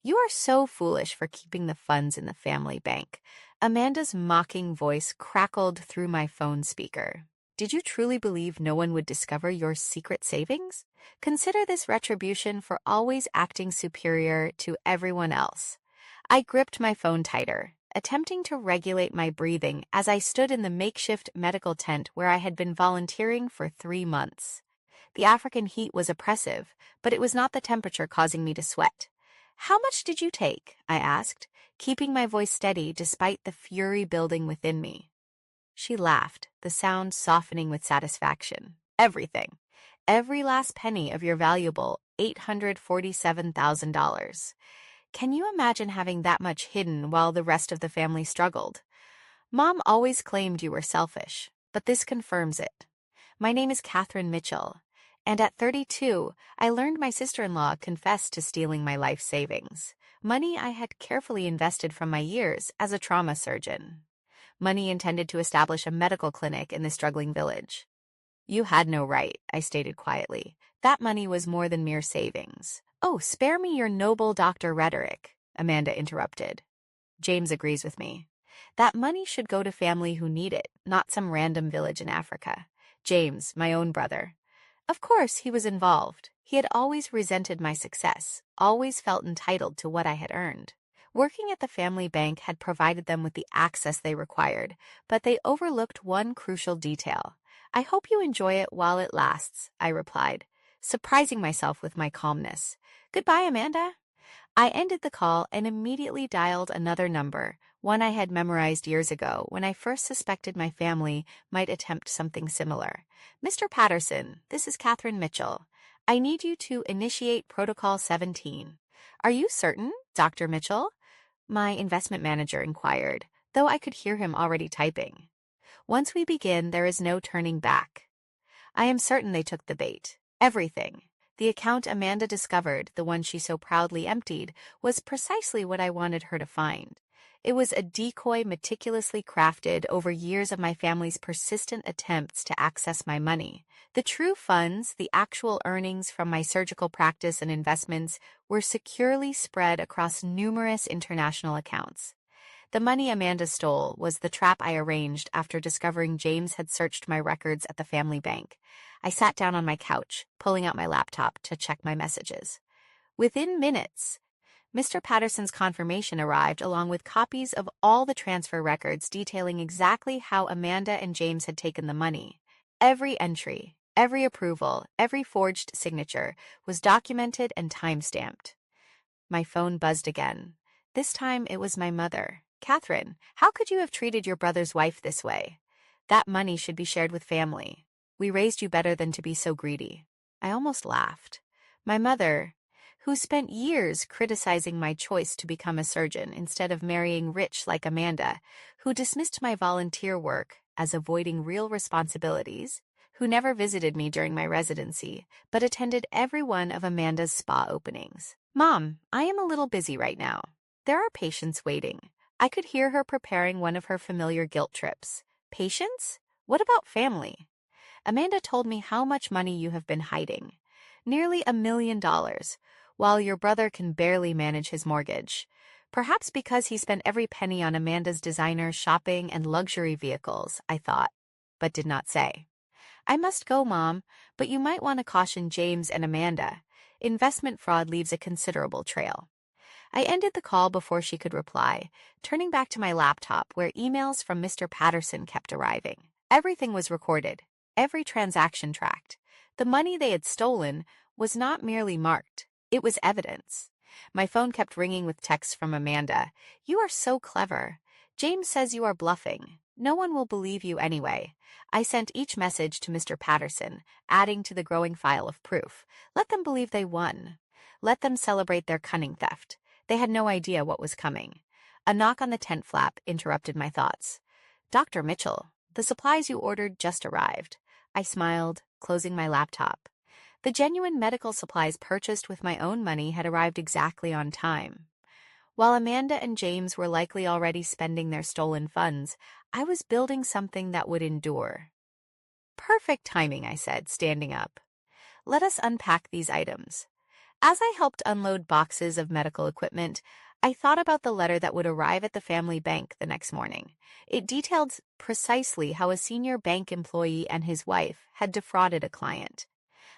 You are so foolish for keeping the funds in the family bank. Amanda's mocking voice crackled through my phone speaker. Did you truly believe no one would discover your secret savings? Consider this retribution for always acting superior to everyone else. I gripped my phone tighter, attempting to regulate my breathing as I stood in the makeshift medical tent where I had been volunteering for 3 months. The African heat was oppressive, but it was not the temperature causing me to sweat. "How much did you take?" I asked, keeping my voice steady despite the fury building within me. She laughed, the sound softening with satisfaction. "Everything. Every last penny of your valuable $847,000. Can you imagine having that much hidden while the rest of the family struggled? Mom always claimed you were selfish, but this confirms it. My name is Catherine Mitchell, and at 32, I learned my sister-in-law confessed to stealing my life savings, money I had carefully invested from my years as a trauma surgeon, money intended to establish a medical clinic in the struggling village. You had no right," I stated quietly. "That money was more than mere savings." "Oh, spare me your noble doctor rhetoric," Amanda interrupted. "James agrees with me. That money should go to family who need it, not some random village in Africa. James, my own brother. Of course, he was involved. He had always resented my success, always felt entitled to what I had earned. Working at the family bank had provided them with the access they required, but they overlooked one crucial detail. "I hope you enjoy it while it lasts," I replied, surprising myself with my calmness. "Goodbye, Amanda." I ended the call and immediately dialed another number, one I had memorized years ago when I first suspected my family might attempt something similar. "Mr. Patterson, this is Catherine Mitchell. I need you to initiate Protocol 17. "Are you certain, Dr. Mitchell?" my investment manager inquired, though I could hear him already typing. "Once we begin, there is no turning back." I am certain they took the bait. Everything. The account Amanda discovered, the one she so proudly emptied, was precisely what I wanted her to find. It was a decoy meticulously crafted over years of my family's persistent attempts to access my money. The true funds, the actual earnings from my surgical practice and investments, were securely spread across numerous international accounts. The money Amanda stole was the trap I arranged after discovering James had searched my records at the family bank. I sat down on my couch, pulling out my laptop to check my messages. Within minutes, Mr. Patterson's confirmation arrived along with copies of all the transfer records detailing exactly how Amanda and James had taken the money. Every entry, every approval, every forged signature was documented and time-stamped. My phone buzzed again. This time it was my mother. "Catherine, how could you have treated your brother's wife this way? That money should be shared with family. We raised you better than to be so greedy." I almost laughed. My mother, who spent years criticizing my choice to become a surgeon instead of marrying rich like Amanda, who dismissed my volunteer work as avoiding real responsibilities, who never visited me during my residency, but attended every one of Amanda's spa openings. "Mom, I am a little busy right now. There are patients waiting." I could hear her preparing one of her familiar guilt trips. "Patients? What about family?" "Amanda told me how much money you have been hiding. Nearly $1 million, while your brother can barely manage his mortgage. Perhaps because he spent every penny on Amanda's designer shopping and luxury vehicles," I thought, but did not say. "I must go, Mom, but you might want to caution James and Amanda. Investment fraud leaves a considerable trail." I ended the call before she could reply, turning back to my laptop where emails from Mr. Patterson kept arriving. Everything was recorded, every transaction tracked. The money they had stolen was not merely marked, it was evidence. My phone kept ringing with texts from Amanda. "You are so clever. James says you are bluffing. No one will believe you anyway." I sent each message to Mr. Patterson, adding to the growing file of proof. Let them believe they won. Let them celebrate their cunning theft. They had no idea what was coming. A knock on the tent flap interrupted my thoughts. "Dr. Mitchell, the supplies you ordered just arrived." I smiled, closing my laptop. The genuine medical supplies purchased with my own money had arrived exactly on time. While Amanda and James were likely already spending their stolen funds, I was building something that would endure. "Perfect timing," I said, standing up. "Let us unpack these items." As I helped unload boxes of medical equipment, I thought about the letter that would arrive at the family bank the next morning. It detailed precisely how a senior bank employee and his wife had defrauded a client.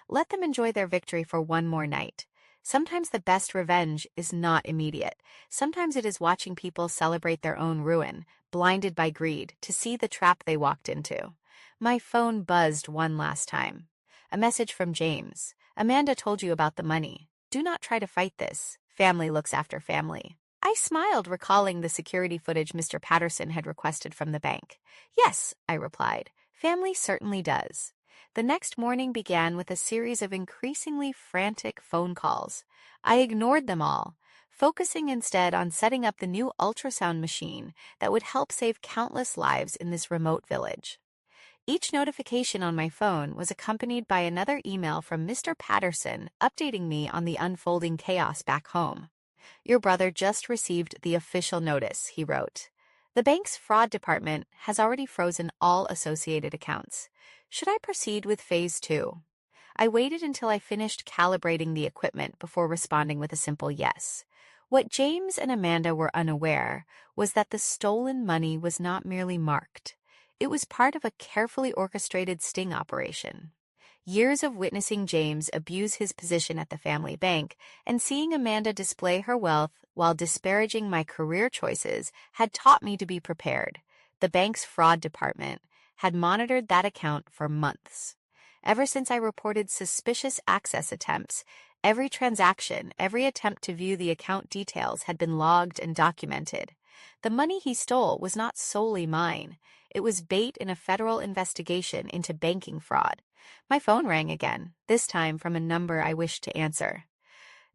Let them enjoy their victory for one more night. Sometimes the best revenge is not immediate. Sometimes it is watching people celebrate their own ruin, blinded by greed, to see the trap they walked into. My phone buzzed one last time. A message from James. Amanda told you about the money. Do not try to fight this. Family looks after family. I smiled, recalling the security footage Mr. Patterson had requested from the bank. Yes, I replied. Family certainly does. The next morning began with a series of increasingly frantic phone calls. I ignored them all, focusing instead on setting up the new ultrasound machine that would help save countless lives in this remote village. Each notification on my phone was accompanied by another email from Mr. Patterson updating me on the unfolding chaos back home. Your brother just received the official notice, he wrote. The bank's fraud department has already frozen all associated accounts. Should I proceed with phase 2? I waited until I finished calibrating the equipment before responding with a simple yes. What James and Amanda were unaware was that the stolen money was not merely marked. It was part of a carefully orchestrated sting operation. Years of witnessing James abuse his position at the family bank and seeing Amanda display her wealth while disparaging my career choices had taught me to be prepared. The bank's fraud department had monitored that account for months. Ever since I reported suspicious access attempts, every transaction, every attempt to view the account details had been logged and documented. The money he stole was not solely mine. It was bait in a federal investigation into banking fraud. My phone rang again, this time from a number I wished to answer.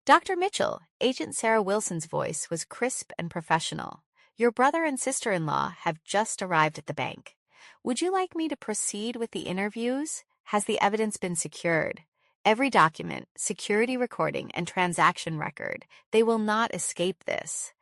Dr. Mitchell, Agent Sarah Wilson's voice was crisp and professional. Your brother and sister-in-law have just arrived at the bank. Would you like me to proceed with the interviews? Has the evidence been secured? Every document, security recording, and transaction record. They will not escape this.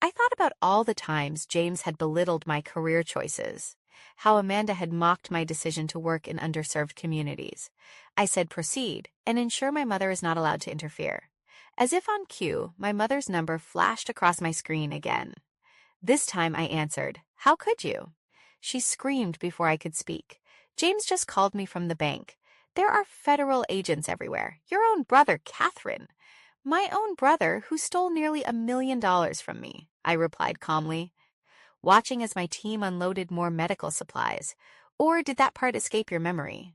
I thought about all the times James had belittled my career choices, how Amanda had mocked my decision to work in underserved communities. I said proceed and ensure my mother is not allowed to interfere. As if on cue, my mother's number flashed across my screen again. This time I answered, "How could you?" She screamed before I could speak. "James just called me from the bank. There are federal agents everywhere. Your own brother, Catherine." "My own brother who stole nearly $1 million from me," I replied calmly, watching as my team unloaded more medical supplies. Or did that part escape your memory?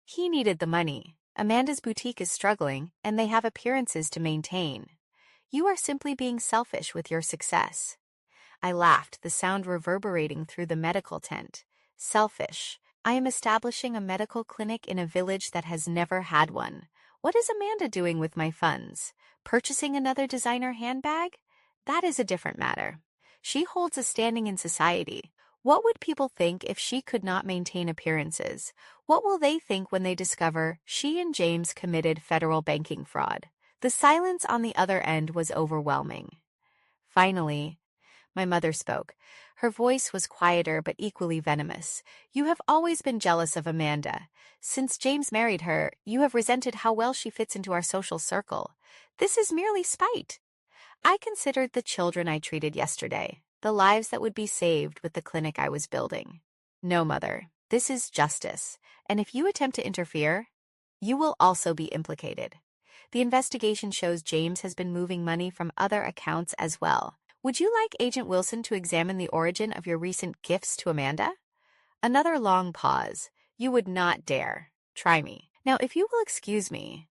He needed the money. Amanda's boutique is struggling, and they have appearances to maintain. You are simply being selfish with your success. I laughed, the sound reverberating through the medical tent. Selfish. I am establishing a medical clinic in a village that has never had one. What is Amanda doing with my funds? Purchasing another designer handbag? That is a different matter. She holds a standing in society. What would people think if she could not maintain appearances? What will they think when they discover she and James committed federal banking fraud? The silence on the other end was overwhelming. Finally, my mother spoke. Her voice was quieter but equally venomous. "You have always been jealous of Amanda. Since James married her, you have resented how well she fits into our social circle. This is merely spite." I considered the children I treated yesterday, the lives that would be saved with the clinic I was building. "No, Mother, this is justice, and if you attempt to interfere, you will also be implicated. The investigation shows James has been moving money from other accounts as well. Would you like Agent Wilson to examine the origin of your recent gifts to Amanda?" Another long pause. "You would not dare. Try me. Now, if you will excuse me,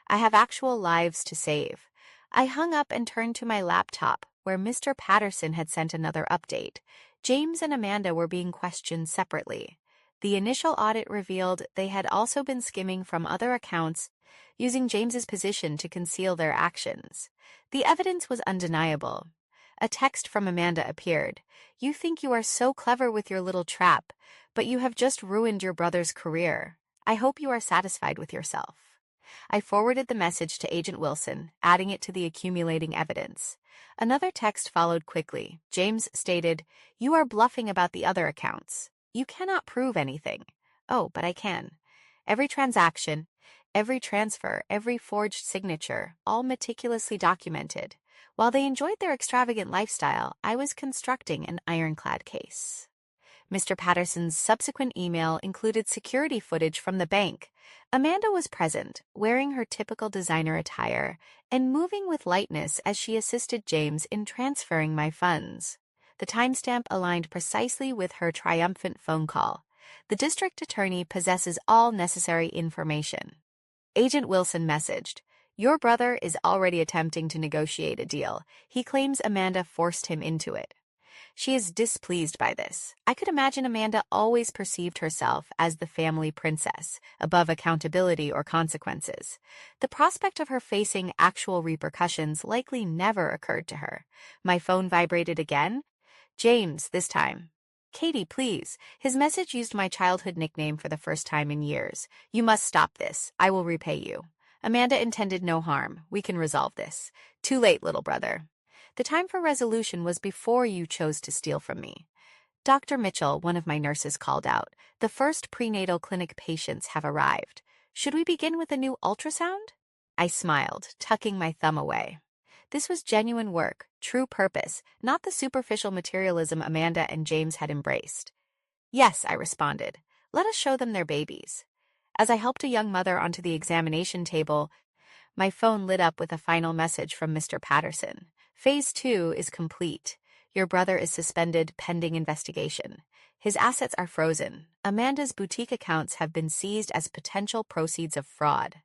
I have actual lives to save." I hung up and turned to my laptop, where Mr. Patterson had sent another update. James and Amanda were being questioned separately. The initial audit revealed they had also been skimming from other accounts, using James's position to conceal their actions. The evidence was undeniable. A text from Amanda appeared. "You think you are so clever with your little trap, but you have just ruined your brother's career. I hope you are satisfied with yourself." I forwarded the message to Agent Wilson, adding it to the accumulating evidence. Another text followed quickly. James stated, "You are bluffing about the other accounts. You cannot prove anything." "Oh, but I can. Every transaction, every transfer, every forged signature, all meticulously documented. While they enjoyed their extravagant lifestyle, I was constructing an ironclad case. Mr. Patterson's subsequent email included security footage from the bank. Amanda was present, wearing her typical designer attire, and moving with lightness as she assisted James in transferring my funds. The timestamp aligned precisely with her triumphant phone call. The district attorney possesses all necessary information. Agent Wilson messaged, "Your brother is already attempting to negotiate a deal. He claims Amanda forced him into it." She is displeased by this. I could imagine Amanda always perceived herself as the family princess, above accountability or consequences. The prospect of her facing actual repercussions likely never occurred to her. My phone vibrated again. James, this time. "Katie, please." His message used my childhood nickname for the first time in years. "You must stop this. I will repay you. Amanda intended no harm. We can resolve this." "Too late, little brother. The time for resolution was before you chose to steal from me." Dr. Mitchell, one of my nurses, called out. "The first prenatal clinic patients have arrived. Should we begin with a new ultrasound?" I smiled, tucking my thumb away. This was genuine work, true purpose, not the superficial materialism Amanda and James had embraced. "Yes," I responded. "Let us show them their babies." As I helped a young mother onto the examination table, my phone lit up with a final message from Mr. Patterson. "Phase 2 is complete. Your brother is suspended pending investigation. His assets are frozen. Amanda's boutique accounts have been seized as potential proceeds of fraud.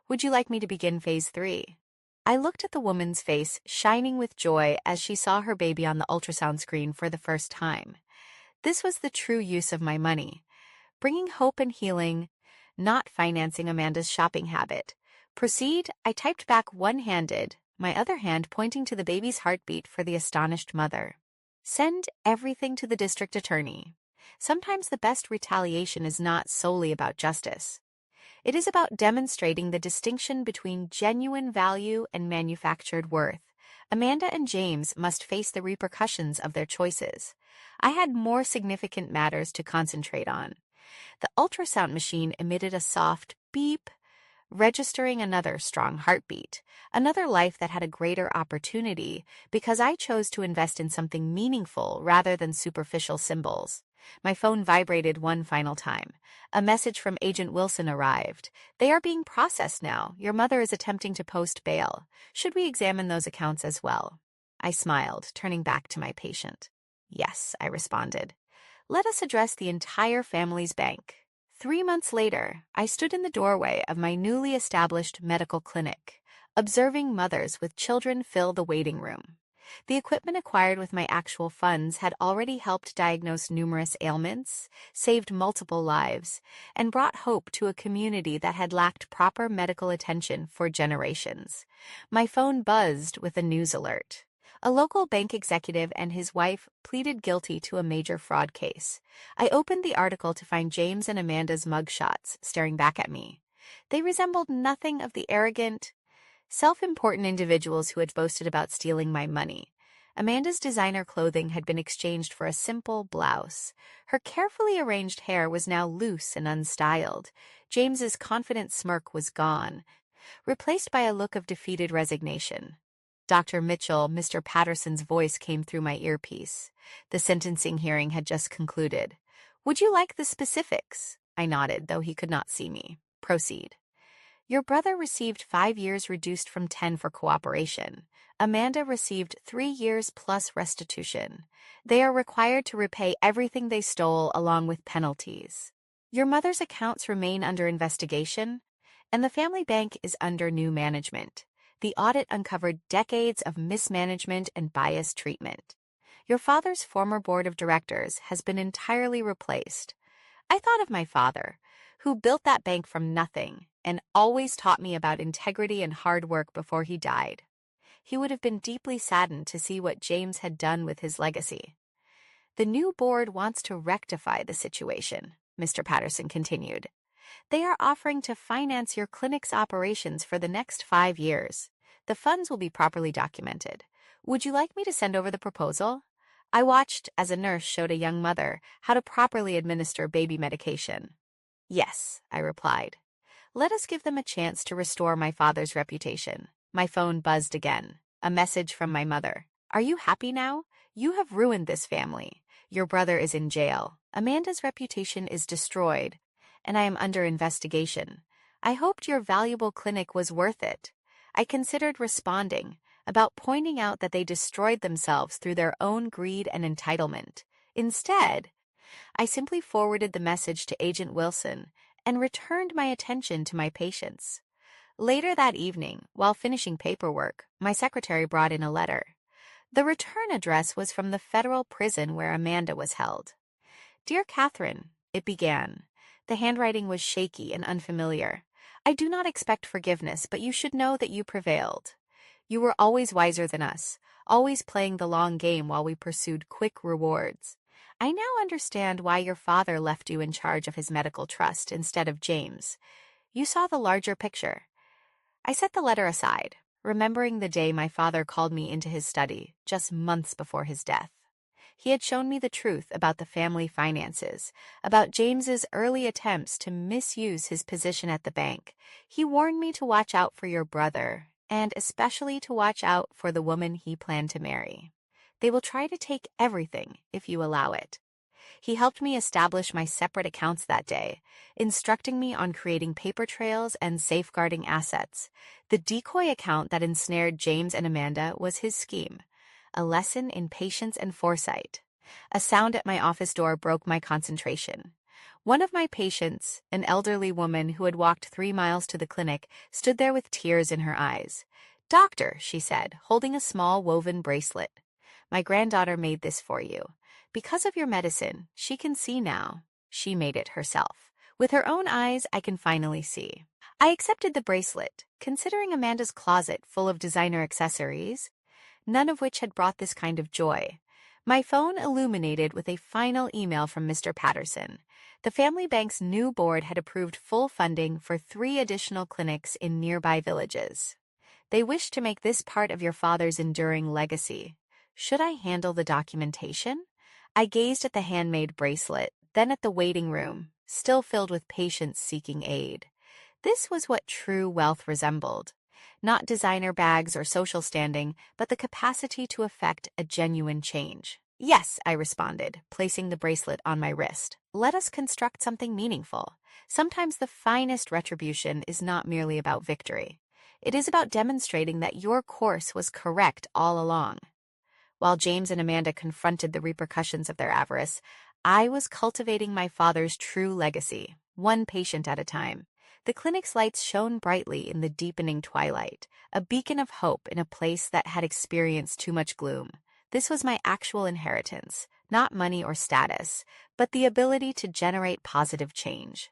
Would you like me to begin Phase 3? I looked at the woman's face, shining with joy as she saw her baby on the ultrasound screen for the first time. This was the true use of my money, bringing hope and healing, not financing Amanda's shopping habit. "Proceed," I typed back one-handed, my other hand pointing to the baby's heartbeat for the astonished mother. "Send everything to the district attorney." Sometimes the best retaliation is not solely about justice. It is about demonstrating the distinction between genuine value and manufactured worth. Amanda and James must face the repercussions of their choices. I had more significant matters to concentrate on. The ultrasound machine emitted a soft beep, registering another strong heartbeat, another life that had a greater opportunity because I chose to invest in something meaningful rather than superficial symbols. My phone vibrated one final time. A message from Agent Wilson arrived. "They are being processed now. Your mother is attempting to post bail. Should we examine those accounts as well?" I smiled, turning back to my patient. "Yes," I responded. "Let us address the entire family's bank." 3 months later, I stood in the doorway of my newly established medical clinic, observing mothers with children fill the waiting room. The equipment acquired with my actual funds had already helped diagnose numerous ailments, saved multiple lives, and brought hope to a community that had lacked proper medical attention for generations. My phone buzzed with a news alert. A local bank executive and his wife pleaded guilty to a major fraud case. I opened the article to find James and Amanda's mugshots staring back at me. They resembled nothing of the arrogant, self-important individuals who had boasted about stealing my money. Amanda's designer clothing had been exchanged for a simple blouse. Her carefully arranged hair was now loose and unstyled. James's confident smirk was gone, replaced by a look of defeated resignation. "Dr. Mitchell," Mr. Patterson's voice came through my earpiece. The sentencing hearing had just concluded. "Would you like the specifics?" I nodded, though he could not see me. "Proceed." "Your brother received 5 years reduced from 10 for cooperation. Amanda received 3 years plus restitution. They are required to repay everything they stole along with penalties. Your mother's accounts remain under investigation, and the family bank is under new management. The audit uncovered decades of mismanagement and biased treatment. Your father's former board of directors has been entirely replaced." I thought of my father, who built that bank from nothing and always taught me about integrity and hard work before he died. He would have been deeply saddened to see what James had done with his legacy. "The new board wants to rectify the situation," Mr. Patterson continued. "They are offering to finance your clinic's operations for the next 5 years. The funds will be properly documented. Would you like me to send over the proposal?" I watched as a nurse showed a young mother how to properly administer baby medication. "Yes," I replied. Let us give them a chance to restore my father's reputation. My phone buzzed again. A message from my mother. Are you happy now? You have ruined this family. Your brother is in jail. Amanda's reputation is destroyed, and I am under investigation. I hoped your valuable clinic was worth it. I considered responding, about pointing out that they destroyed themselves through their own greed and entitlement. Instead, I simply forwarded the message to Agent Wilson and returned my attention to my patients. Later that evening, while finishing paperwork, my secretary brought in a letter. The return address was from the federal prison where Amanda was held. Dear Catherine, it began. The handwriting was shaky and unfamiliar. I do not expect forgiveness, but you should know that you prevailed. You were always wiser than us, always playing the long game while we pursued quick rewards. I now understand why your father left you in charge of his medical trust instead of James. You saw the larger picture. I set the letter aside, remembering the day my father called me into his study, just months before his death. He had shown me the truth about the family finances, about James's early attempts to misuse his position at the bank. He warned me to watch out for your brother, and especially to watch out for the woman he planned to marry. They will try to take everything if you allow it. He helped me establish my separate accounts that day, instructing me on creating paper trails and safeguarding assets. The decoy account that ensnared James and Amanda was his scheme, a lesson in patience and foresight. A sound at my office door broke my concentration. One of my patients, an elderly woman who had walked 3 miles to the clinic, stood there with tears in her eyes. Doctor, she said, holding a small woven bracelet. My granddaughter made this for you. Because of your medicine, she can see now. She made it herself. With her own eyes, I can finally see. I accepted the bracelet, considering Amanda's closet full of designer accessories, none of which had brought this kind of joy. My phone illuminated with a final email from Mr. Patterson. The family bank's new board had approved full funding for 3 additional clinics in nearby villages. They wished to make this part of your father's enduring legacy. Should I handle the documentation? I gazed at the handmade bracelet, then at the waiting room, still filled with patients seeking aid. This was what true wealth resembled. Not designer bags or social standing, but the capacity to effect a genuine change. Yes, I responded, placing the bracelet on my wrist. Let us construct something meaningful. Sometimes the finest retribution is not merely about victory. It is about demonstrating that your course was correct all along. While James and Amanda confronted the repercussions of their avarice, I was cultivating my father's true legacy, one patient at a time. The clinic's lights shone brightly in the deepening twilight, a beacon of hope in a place that had experienced too much gloom. This was my actual inheritance, not money or status, but the ability to generate positive change.